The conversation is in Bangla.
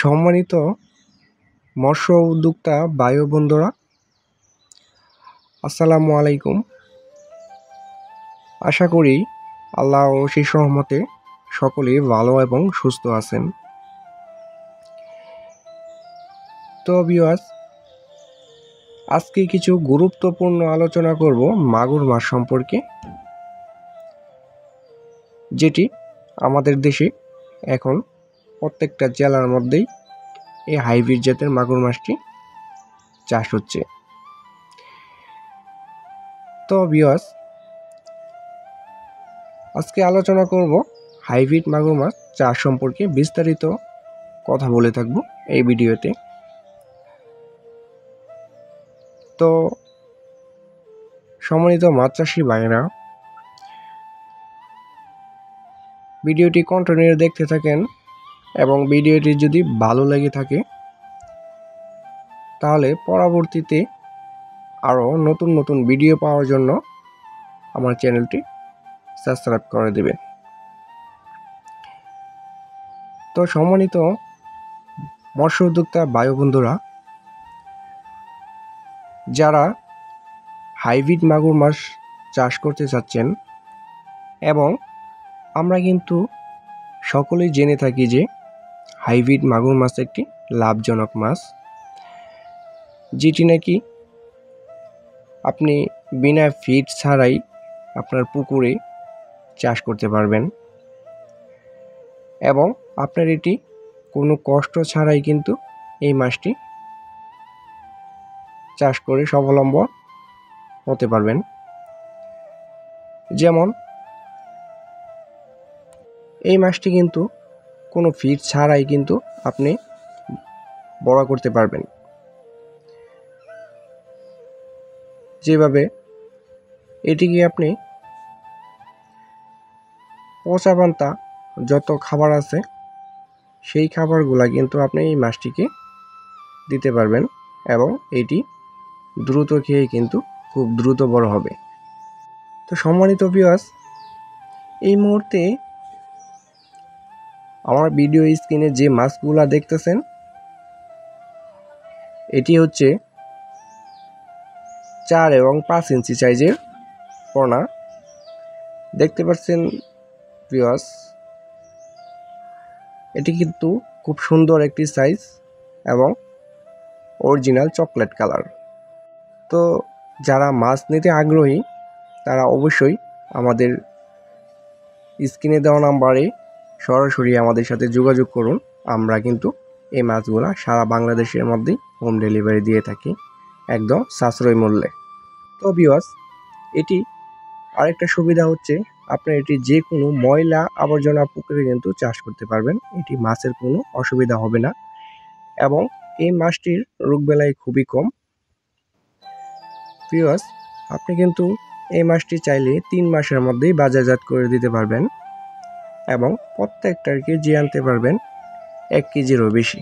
সম্মানিত মৎস্য উদ্যোক্তা ভাই ও বন্ধুরা, আসসালামু আলাইকুম। আশা করি আল্লাহ ও অশেষ রহমতে সকলেই ভালো এবং সুস্থ আছেন। তো ভিউয়ার্স, আজকে কিছু গুরুত্বপূর্ণ আলোচনা করব মাগুর মাছ সম্পর্কে, যেটি আমাদের দেশে এখন প্রত্যেকটা জেলার মধ্যেই এই হাইব্রিড জাতের মাগুর মাছটি চাষ হচ্ছে। তো ভিউয়ার্স, আজকে আলোচনা করব হাইব্রিড মাগুর মাছ চাষ সম্পর্কে, বিস্তারিত কথা বলে থাকব এই ভিডিওতে। তো সম্মানিত মাছ চাষি ভাইরা, ভিডিওটি কন্টিনিউ দেখতে থাকেন এবং ভিডিওটি যদি ভালো লেগে থাকে তাহলে পরবর্তীতে আরও নতুন নতুন ভিডিও পাওয়ার জন্য আমার চ্যানেলটি সাবস্ক্রাইব করে দেবেন। তো সম্মানিত মৎস্য উদ্যোক্তা ভাই বন্ধুরা, যারা হাইব্রিড মাগুর মাছ চাষ করতে চাচ্ছেন, এবং আমরা কিন্তু সকলেই জেনে থাকি যে হাইব্রিড মাগুর মাছ একটি লাভজনক মাছ, যেটি নাকি আপনি বিনা ফিড ছাড়াই আপনার পুকুরে চাষ করতে পারবেন, এবং আপনার এটি কোনো কষ্ট ছাড়াই কিন্তু এই মাছটি চাষ করে স্বাবলম্বন হতে পারবেন। যেমন এই মাছটি কিন্তু কোনো ফিড ছাড়াই কিন্তু আপনি বড় করতে পারবেন। যেভাবে এটিকে আপনি পচা পান্তা যত খাবার আছে সেই খাবারগুলা কিন্তু আপনি এই মাছটিকে দিতে পারবেন, এবং এটি দ্রুত খেয়ে কিন্তু খুব দ্রুত বড় হবে। তো সম্মানিত ভিউয়ার্স, এই মুহূর্তে আমার ভিডিও স্ক্রিনে যে মাছগুলা দেখতেছেন, এটি হচ্ছে 4 এবং 5 ইঞ্চি সাইজের পোনা। দেখতে পাচ্ছেন ভিউয়ার্স, এটি কিন্তু খুব সুন্দর একটি সাইজ এবং অরিজিনাল চকলেট কালার। তো যারা মাছ নিতে আগ্রহী তারা অবশ্যই আমাদের স্ক্রিনে দেওয়া নাম্বারে সরাসরি আমাদের সাথে যোগাযোগ করুন। আমরা কিন্তু এই মাছগুলা সারা বাংলাদেশের মধ্যেই হোম ডেলিভারি দিয়ে থাকি একদম সাশ্রয়ী মূল্যে। তো ভিউয়ার্স, এটি আরেকটা সুবিধা হচ্ছে, আপনার এটি যে কোনো ময়লা আবর্জনা পুকুরে কিন্তু চাষ করতে পারবেন। এটি মাছের কোনো অসুবিধা হবে না, এবং এই মাছটির রোগবালাই খুবই কম। ভিউয়ার্স, আপনি কিন্তু এই মাছটি চাইলে 3 মাসের মধ্যেই বাজারজাত করে দিতে পারবেন, এবং প্রত্যেকটার কেজি আনতে পারবেন 1 কেজিরও বেশি।